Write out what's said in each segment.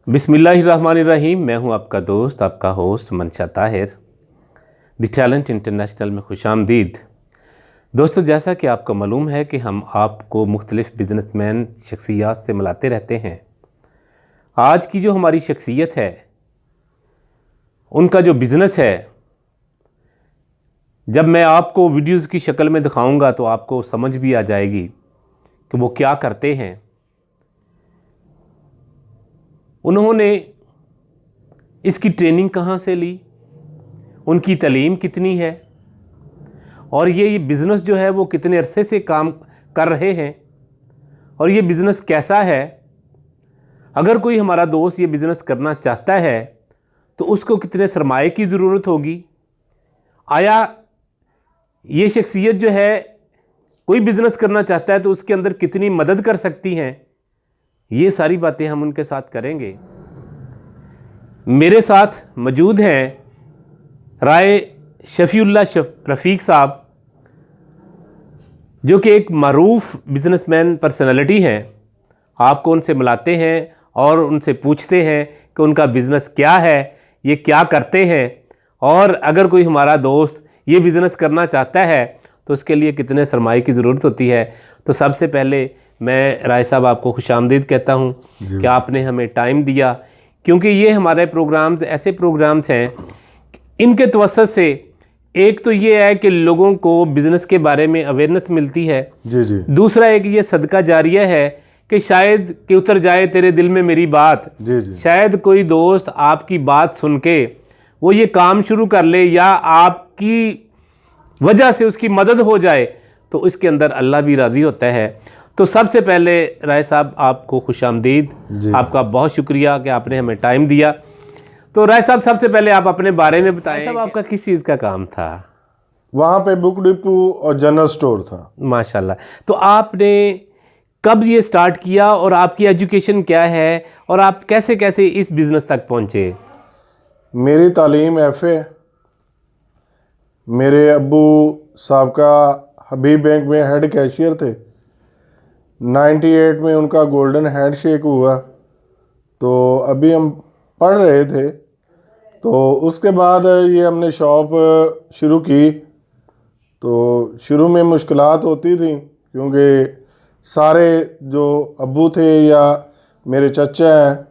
बिस्मिल्लाहिर्रहमानिर्रहीम। मैं हूं आपका दोस्त, आपका होस्ट मंशा ताहिर। द टैलेंट इंटरनेशनल में खुशामदीद। दोस्तों, जैसा कि आपको मालूम है कि हम आपको मुख्तलिफ़ बिजनेसमैन शख्सियात से मिलाते रहते हैं। आज की जो हमारी शख्सियत है, उनका जो बिज़नेस है, जब मैं आपको वीडियोज़ की शक्ल में दिखाऊंगा तो आपको समझ भी आ जाएगी कि वो क्या करते हैं। उन्होंने इसकी ट्रेनिंग कहाँ से ली, उनकी तालीम कितनी है, और ये बिज़नेस जो है वो कितने अरसे से काम कर रहे हैं, और ये बिज़नेस कैसा है। अगर कोई हमारा दोस्त ये बिज़नेस करना चाहता है तो उसको कितने सरमाए की ज़रूरत होगी। आया ये शख्सियत जो है कोई बिज़नेस करना चाहता है तो उसके अंदर कितनी मदद कर सकती हैं। ये सारी बातें हम उनके साथ करेंगे। मेरे साथ मौजूद हैं राय शफीउल्लाह रफ़ीक साहब, जो कि एक मरूफ बिजनेसमैन पर्सनालिटी हैं। आपको उनसे मिलाते हैं और उनसे पूछते हैं कि उनका बिज़नेस क्या है, ये क्या करते हैं, और अगर कोई हमारा दोस्त ये बिज़नेस करना चाहता है तो उसके लिए कितने सरमाए की ज़रूरत होती है। तो सबसे पहले मैं राय साहब आपको खुशामदीद कहता हूँ कि आपने हमें टाइम दिया, क्योंकि ये हमारे प्रोग्राम्स ऐसे प्रोग्राम्स हैं, इनके तवस्सुत से एक तो ये है कि लोगों को बिज़नेस के बारे में अवेयरनेस मिलती है। जी। दूसरा एक ये सदका जारिया है कि शायद कि उतर जाए तेरे दिल में मेरी बात। जी। शायद कोई दोस्त आपकी बात सुन के वो ये काम शुरू कर ले या आपकी वजह से उसकी मदद हो जाए, तो इसके अंदर अल्लाह भी राज़ी होता है। तो सबसे पहले राय साहब आपको खुशामदीद, आपका बहुत शुक्रिया कि आपने हमें टाइम दिया। तो राय साहब, सबसे पहले आप अपने बारे में बताएं। साहब, आपका किस चीज़ का काम था? वहाँ पे बुक डिपो और जनरल स्टोर था। माशाल्लाह। तो आपने कब ये स्टार्ट किया और आपकी एजुकेशन क्या है और आप कैसे कैसे इस बिज़नेस तक पहुँचे? मेरी तालीम FA। मेरे अब्बू साहब का हबीब बैंक में हेड कैशियर थे। 98 में उनका गोल्डन हैंडशेक हुआ, तो अभी हम पढ़ रहे थे। तो उसके बाद ये हमने शॉप शुरू की। तो शुरू में मुश्किलात होती थी, क्योंकि सारे जो अब्बू थे या मेरे चचा हैं,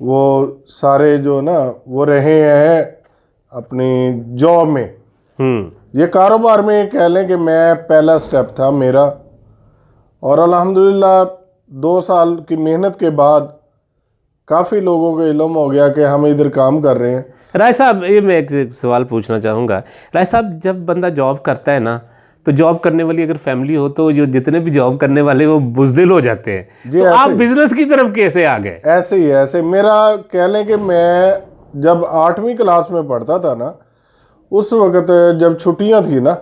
वो सारे जो ना वो रहे हैं अपनी जॉब में। ये कारोबार में कह लें कि मैं पहला स्टेप था मेरा, और अल्हम्दुलिल्लाह 2 साल की मेहनत के बाद काफ़ी लोगों को इल्म हो गया कि हम इधर काम कर रहे हैं। राय साहब, ये मैं एक सवाल पूछना चाहूँगा। राय साहब, जब बंदा जॉब करता है ना, तो जॉब करने वाली अगर फैमिली हो तो जो जितने भी जॉब करने वाले वो बुज़दिल हो जाते हैं। तो आप बिजनेस की तरफ कैसे आ गए? ऐसे मेरा कह लें कि मैं जब 8वीं क्लास में पढ़ता था ना, उस वक्त जब छुट्टियां थी ना,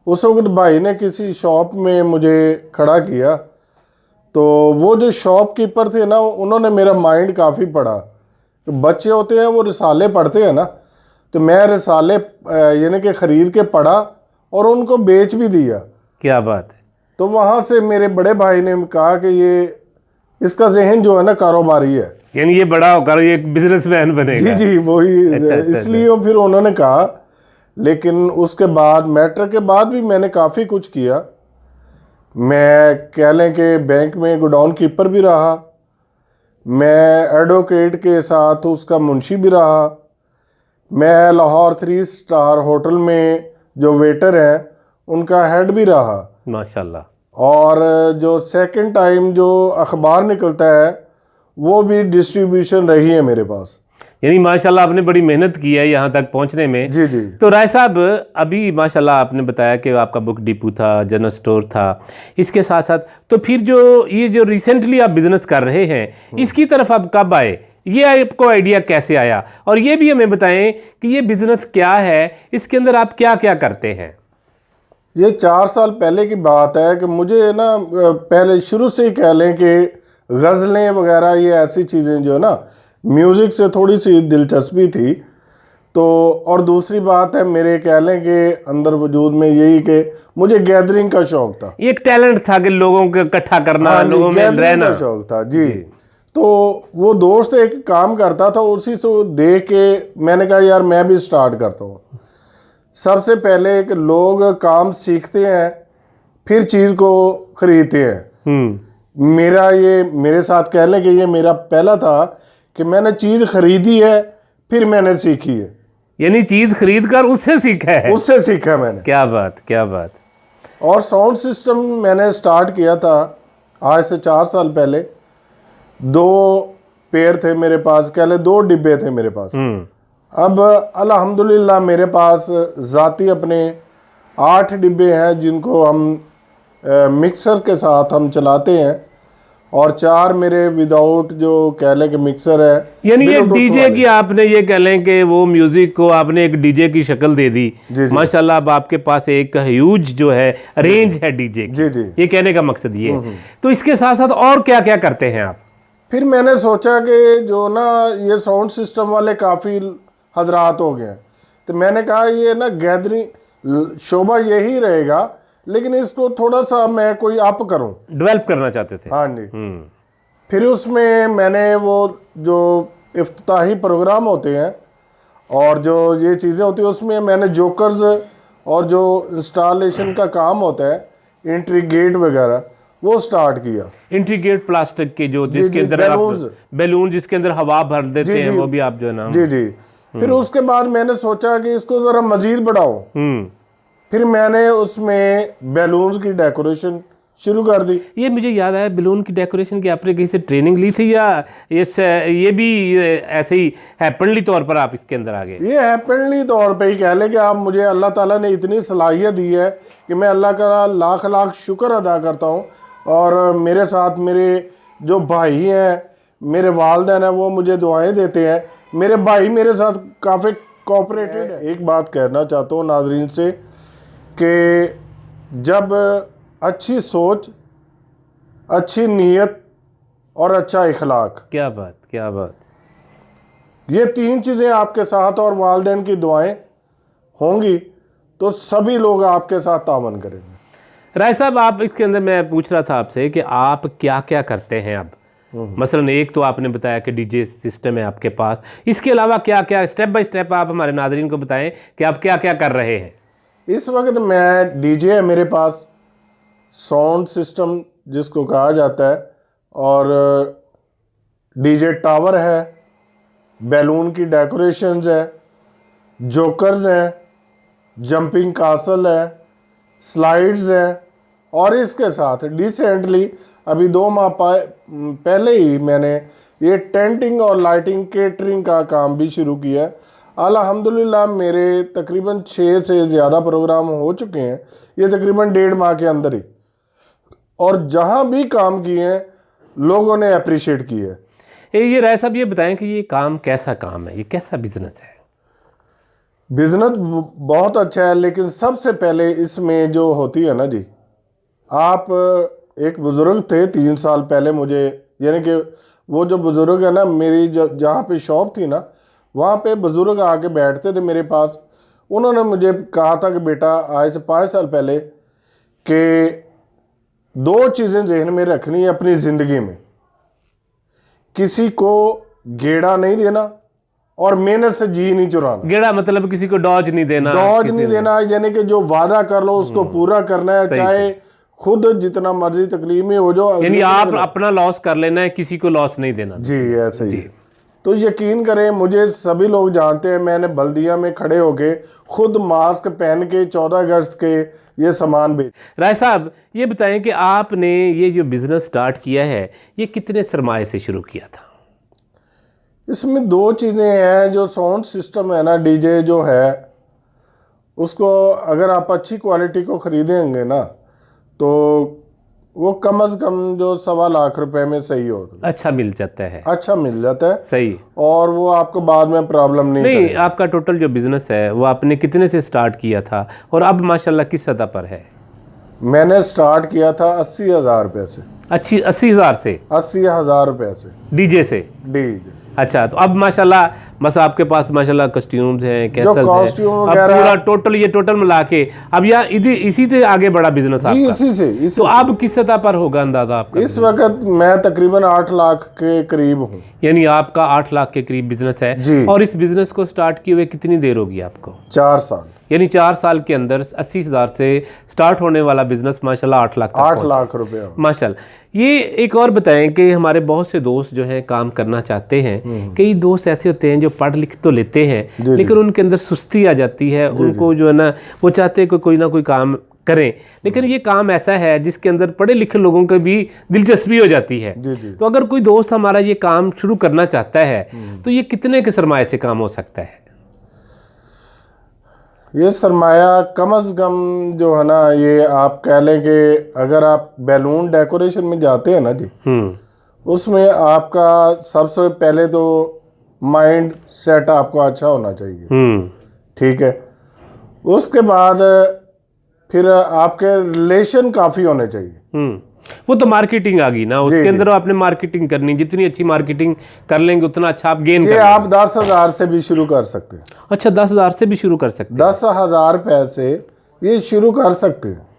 उस वक्त भाई ने किसी शॉप में मुझे खड़ा किया। तो वो जो शॉपकीपर थे ना, उन्होंने मेरा माइंड काफ़ी पढ़ा। तो बच्चे होते हैं वो रिसाले पढ़ते हैं ना, तो मैं रिसाले यानी कि ख़रीद के पढ़ा और उनको बेच भी दिया। क्या बात है। तो वहाँ से मेरे बड़े भाई ने कहा कि ये इसका जहन जो है ना कारोबारी है, यानी ये बड़ा होकर ये बिजनेसमैन बनेगा। जी वही। इसलिए फिर उन्होंने कहा। लेकिन उसके बाद मैट्रिक के बाद भी मैंने काफ़ी कुछ किया। मैं कह लें कि बैंक में गोडाउन कीपर भी रहा, मैं एडवोकेट के साथ उसका मुंशी भी रहा, मैं लाहौर 3 स्टार होटल में जो वेटर हैं उनका हेड भी रहा। माशाल्लाह। और जो सेकंड टाइम जो अखबार निकलता है वो भी डिस्ट्रीब्यूशन रही है मेरे पास। यानी माशाल्लाह आपने बड़ी मेहनत की है यहाँ तक पहुँचने में। जी। तो राय साहब, अभी माशाल्लाह आपने बताया कि आपका बुक डिपो था, जनरल स्टोर था, इसके साथ साथ तो फिर जो रिसेंटली आप बिज़नेस कर रहे हैं, इसकी तरफ आप कब आए? ये आपको आइडिया कैसे आया? और ये भी हमें बताएं कि ये बिज़नेस क्या है, इसके अंदर आप क्या क्या करते हैं? ये 4 साल पहले की बात है कि मुझे ना पहले शुरू से ही कह लें कि गज़लें वगैरह ये ऐसी चीज़ें जो है ना, म्यूज़िक से थोड़ी सी दिलचस्पी थी। तो और दूसरी बात है, मेरे कह लें कि अंदर वजूद में यही कि मुझे गैदरिंग का शौक था। एक टैलेंट था कि लोगों को इकट्ठा करना, लोगों में रहना का शौक था। जी। तो वो दोस्त एक काम करता था, उसी से देख के मैंने कहा यार मैं भी स्टार्ट करता हूँ। सबसे पहले एक लोग काम सीखते हैं फिर चीज़ को खरीदते हैं। मेरा ये मेरे साथ कह लें कि ये मेरा पहला था कि मैंने चीज़ खरीदी है फिर मैंने सीखी है, यानी चीज़ खरीद कर उससे सीखा है। उससे सीखा मैंने। क्या बात, क्या बात। और साउंड सिस्टम मैंने स्टार्ट किया था आज से 4 साल पहले। 2 पेयर थे मेरे पास, कह ले 2 डिब्बे थे मेरे पास। अब अल्हम्दुलिल्लाह मेरे पास ज़ाती अपने 8 डिब्बे हैं जिनको हम मिक्सर के साथ हम चलाते हैं, और 4 मेरे विदाउट जो कह लें कि मिक्सर है। यानी ये डीजे की आपने ये कह लें कि वो म्यूजिक को आपने एक डीजे की शक्ल दे दी। माशाल्लाह अब आपके पास एक ह्यूज जो है रेंज है डीजे की। जी। ये कहने का मकसद ये है। तो इसके साथ साथ और क्या क्या करते हैं आप? फिर मैंने सोचा कि जो ना ये साउंड सिस्टम वाले काफ़ी हजरात हो गए हैं, तो मैंने कहा ये ना गैदरिंग शोभा यही रहेगा, लेकिन इसको थोड़ा सा मैं कोई अप करूं, डेवलप करना चाहते थे। हाँ जी। फिर उसमें मैंने वो जो इफ्तिताही प्रोग्राम होते हैं और जो ये चीज़ें होती हैं उसमें मैंने जोकर्स और जो इंस्टॉलेशन का काम होता है एंट्री गेट वगैरह वो स्टार्ट किया। इंट्रीगेट प्लास्टिक के जो जिसके अंदर बैलून जिसके अंदर हवा भर देते हैं, वो भी आप जो है ना। जी। फिर उसके बाद मैंने सोचा कि इसको ज़रा मज़ीद बढ़ाओ। फिर मैंने उसमें बैलून की डेकोरेशन शुरू कर दी। ये मुझे याद आया, बैलून की डेकोरेशन की आपने कहीं से ट्रेनिंग ली थी या ये भी ऐसे ही हैपनली तौर पर आप इसके अंदर आ गए? ये हैपनली तौर पे ही कह लें कि आप मुझे अल्लाह ताला ने इतनी सलाहियत दी है कि मैं अल्लाह का लाख लाख शुक्र अदा करता हूँ। और मेरे साथ मेरे जो भाई हैं, मेरे वालिदैन हैं, वो मुझे दुआएं देते हैं। मेरे भाई मेरे साथ काफ़ी कोऑपरेटेड है। एक बात कहना चाहता हूँ नाजरीन से कि जब अच्छी सोच, अच्छी नीयत और अच्छा इखलाक, क्या बात, क्या बात, ये 3 चीज़ें आपके साथ और वालिदैन की दुआएं होंगी तो सभी लोग आपके साथ तावन करेंगे। राय साहब, आप इसके अंदर मैं पूछ रहा था आपसे कि आप क्या क्या करते हैं अब? मसलन एक तो आपने बताया कि डीजे सिस्टम है आपके पास, इसके अलावा क्या क्या स्टेप बाय स्टेप आप हमारे नाज़रीन को बताएं कि आप क्या क्या कर रहे हैं? इस वक्त मैं डीजे है मेरे पास, साउंड सिस्टम जिसको कहा जाता है, और डीजे टावर है, बैलून की डेकोरेशंस है, जोकर्स हैं, जंपिंग कासल है, स्लाइड्स हैं, और इसके साथ रिसेंटली अभी 2 माह पहले ही मैंने ये टेंटिंग और लाइटिंग केटरिंग का काम भी शुरू किया है। अल्हम्दुलिल्लाह मेरे तकरीबन 6 से ज़्यादा प्रोग्राम हो चुके हैं, ये तकरीबन 1.5 माह के अंदर ही, और जहाँ भी काम किए हैं लोगों ने अप्रिशिएट किया है। ये राय साहब ये बताएं कि ये काम कैसा काम है, ये कैसा बिजनेस है? बिजनेस बहुत अच्छा है, लेकिन सबसे पहले इसमें जो होती है ना जी, आप एक बुज़ुर्ग थे 3 साल पहले मुझे, यानी कि वो जो बुज़ुर्ग है ना, मेरी जहाँ पे शॉप थी ना, वहाँ पे बुज़ुर्ग आके बैठते थे मेरे पास। उन्होंने मुझे कहा था कि बेटा आज से 5 साल पहले कि 2 चीज़ें जहन में रखनी है अपनी ज़िंदगी में, किसी को गेड़ा नहीं देना और मेहनत से जी नहीं चुराना। गेड़ा मतलब किसी को डॉज नहीं देना, यानी कि जो वादा कर लो उसको पूरा करना है, चाहे खुद जितना मर्जी तकलीफ में हो जाओ, यानी आप अपना लॉस कर लेना है, किसी को लॉस नहीं देना। जी ऐसे ही। तो यकीन करें, मुझे सभी लोग जानते हैं, मैंने बल्दिया में खड़े होके खुद मास्क पहन के 14 अगस्त के ये सामान बेच। राय साहब ये बताएं कि आपने ये जो बिज़नेस स्टार्ट किया है ये कितने सरमाए से शुरू किया था? इसमें 2 चीज़ें हैं। जो साउंड सिस्टम है ना, डीजे जो है, उसको अगर आप अच्छी क्वालिटी को ख़रीदेंगे ना तो वो कम से कम जो 1.25 लाख रुपए में सही हो, अच्छा मिल जाता है, अच्छा मिल जाता है, सही, और वो आपको बाद में प्रॉब्लम नहीं। आपका टोटल जो बिजनेस है वो आपने कितने से स्टार्ट किया था और अब माशाल्लाह किस सतह पर है? मैंने स्टार्ट किया था 80,000 रुपये से। 80,000 से? 80,000 रुपये से डीजे से? डीजे अच्छा, तो अब माशाल्लाह बस आपके पास माशाल्लाह कस्ट्यूम्स हैं, कैसेट्स हैं, कॉस्ट्यूम अब वगैरह पूरा टोटल मिला के अब या इसी से आगे बढ़ा बिजनेस जी, आपका। इसी तो अब किस सतह पर होगा अंदाजा आपका? इस वक्त मैं तकरीबन 8 लाख के करीब हूँ। यानी आपका 8 लाख के करीब बिजनेस है जी। और इस बिजनेस को स्टार्ट किए हुए कितनी देर होगी आपको? 4 साल। यानी 4 साल के अंदर 80,000 से स्टार्ट होने वाला बिजनेस माशाल्लाह 8 लाख तक 8 लाख रुपया माशाल्लाह। ये एक और बताएं कि हमारे बहुत से दोस्त जो हैं काम करना चाहते हैं, कई दोस्त ऐसे होते हैं जो पढ़ लिख तो लेते हैं लेकिन उनके अंदर सुस्ती आ जाती है, उनको जो है ना वो चाहते हैं कि कोई ना कोई काम करें, लेकिन ये काम ऐसा है जिसके अंदर पढ़े लिखे लोगों की भी दिलचस्पी हो जाती है। तो अगर कोई दोस्त हमारा ये काम शुरू करना चाहता है तो ये कितने के सरमाए से काम हो सकता है? ये सरमाया कम अज़ कम जो है ना, ये आप कह लें कि अगर आप बैलून डेकोरेशन में जाते हैं ना जी, उसमें आपका सबसे पहले तो माइंड सेट आपको अच्छा होना चाहिए, ठीक है। उसके बाद फिर आपके रिलेशन काफ़ी होने चाहिए। वो तो मार्केटिंग आ गई ना, उसके अंदर आपने मार्केटिंग करनी, जितनी अच्छी मार्केटिंग कर लेंगे उतना अच्छा आप गेन कर। आप 10,000 से भी शुरू कर सकते हैं। अच्छा, 10,000 से भी शुरू कर सकते हैं? 10,000 रुपए से ये शुरू कर सकते हैं।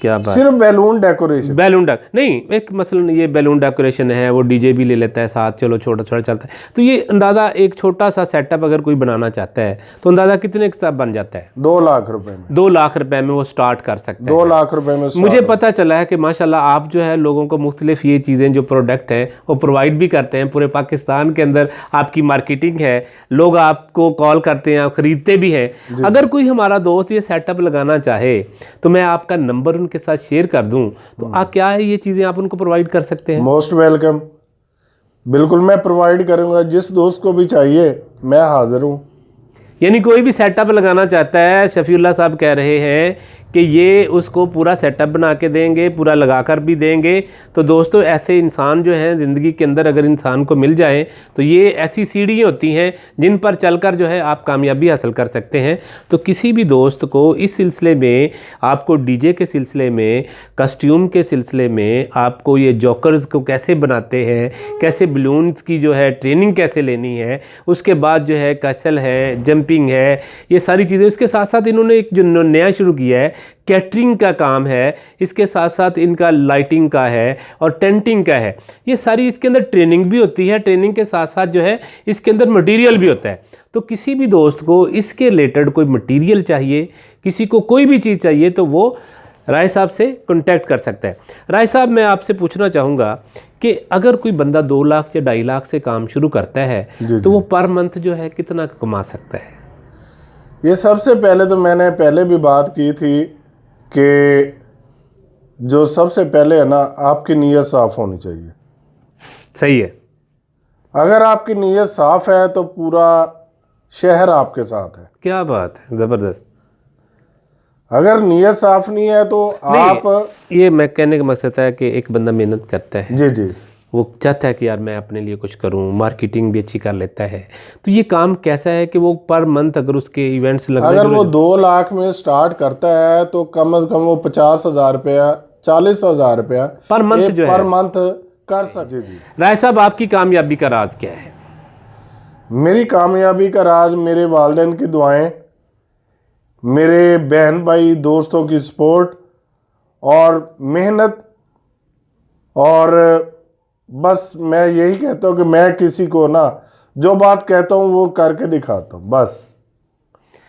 क्या बात? सिर्फ बैलून डेकोरेशन? बैलून नहीं, एक मसलन ये बैलून डेकोरेशन है, वो डीजे भी ले लेता है साथ, चलो छोटा छोटा चलता है। तो ये अंदाज़ा एक छोटा सा सेटअप अगर कोई बनाना चाहता है तो अंदाज़ा कितने का बन जाता है? 2 लाख रुपए में। 2 लाख रुपए में वो स्टार्ट कर सकते हैं। 2 लाख रुपए में मुझे पता चला है कि माशाल्लाह आप जो है लोगों को मुख्तलिफ ये चीज़ें जो प्रोडक्ट हैं वो प्रोवाइड भी करते हैं। पूरे पाकिस्तान के अंदर आपकी मार्केटिंग है, लोग आपको कॉल करते हैं, आप ख़रीदते भी हैं। अगर कोई हमारा दोस्त ये सेटअप लगाना चाहे तो मैं आपका नंबर उनके साथ शेयर कर दूं तो आप क्या है ये चीज़ें आप उनको प्रोवाइड कर सकते हैं? मोस्ट वेलकम, बिल्कुल मैं प्रोवाइड करूंगा। जिस दोस्त को भी चाहिए मैं हाजिर हूँ। यानी कोई भी सेटअप लगाना चाहता है, शफीउल्लाह साहब कह रहे हैं कि ये उसको पूरा सेटअप बना के देंगे, पूरा लगा कर भी देंगे। तो दोस्तों ऐसे इंसान जो हैं ज़िंदगी के अंदर अगर इंसान को मिल जाए तो ये ऐसी सीढ़ियाँ होती हैं जिन पर चलकर जो है आप कामयाबी हासिल कर सकते हैं। तो किसी भी दोस्त को इस सिलसिले में, आपको डीजे के सिलसिले में, कस्ट्यूम के सिलसिले में, आपको ये जॉकर्स को कैसे बनाते हैं, कैसे बलून्स की जो है ट्रेनिंग कैसे लेनी है, उसके बाद जो है कैसल है, जंपिंग है, ये सारी चीज़ें। उसके साथ साथ इन्होंने एक जो नया शुरू किया है कैटरिंग का काम है, इसके साथ साथ इनका लाइटिंग का है और टेंटिंग का है। ये सारी इसके अंदर ट्रेनिंग भी होती है, ट्रेनिंग के साथ साथ जो है इसके अंदर मटेरियल भी होता है। तो किसी भी दोस्त को इसके रिलेटेड कोई मटेरियल चाहिए, किसी को कोई भी चीज़ चाहिए तो वो राय साहब से कांटेक्ट कर सकता है। राय साहब मैं आपसे पूछना चाहूँगा कि अगर कोई बंदा 2 लाख या 2.5 लाख से काम शुरू करता है तो वो पर मंथ जो है कितना कमा सकता है? ये सबसे पहले तो मैंने पहले भी बात की थी कि जो सबसे पहले है ना, आपकी नीयत साफ़ होनी चाहिए। सही है। अगर आपकी नीयत साफ़ है तो पूरा शहर आपके साथ है। क्या बात है, ज़बरदस्त। अगर नीयत साफ़ नहीं है तो आप, ये मैं कहने का मकसद है कि एक बंदा मेहनत करता है, जी जी, वो चाहता है कि यार मैं अपने लिए कुछ करूं, मार्केटिंग भी अच्छी कर लेता है, तो ये काम कैसा है कि वो पर मंथ अगर उसके इवेंट्स लगने, अगर वो 2 लाख में स्टार्ट करता है तो कम से कम वो 50,000 रुपया, 40,000 रुपया पर मंथ जो पर है मंथ कर सकते। जी। राय साहब आपकी कामयाबी का राज क्या है? मेरी कामयाबी का राज मेरे वालिदैन की दुआएं, मेरे बहन भाई दोस्तों की सपोर्ट और मेहनत, और बस मैं यही कहता हूँ कि मैं किसी को ना जो बात कहता हूँ वो करके दिखाता हूँ, बस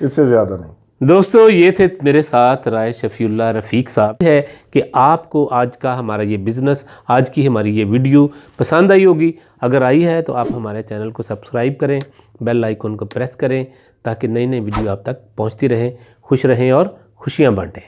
इससे ज़्यादा नहीं। दोस्तों ये थे मेरे साथ राय शफीउल्लाह रफ़ीक साहब। है कि आपको आज का हमारा ये बिज़नेस, आज की हमारी ये वीडियो पसंद आई होगी। अगर आई है तो आप हमारे चैनल को सब्सक्राइब करें, बेल आइकन को प्रेस करें ताकि नई नई वीडियो आप तक पहुंचती रहें। खुश रहें और खुशियां बांटें।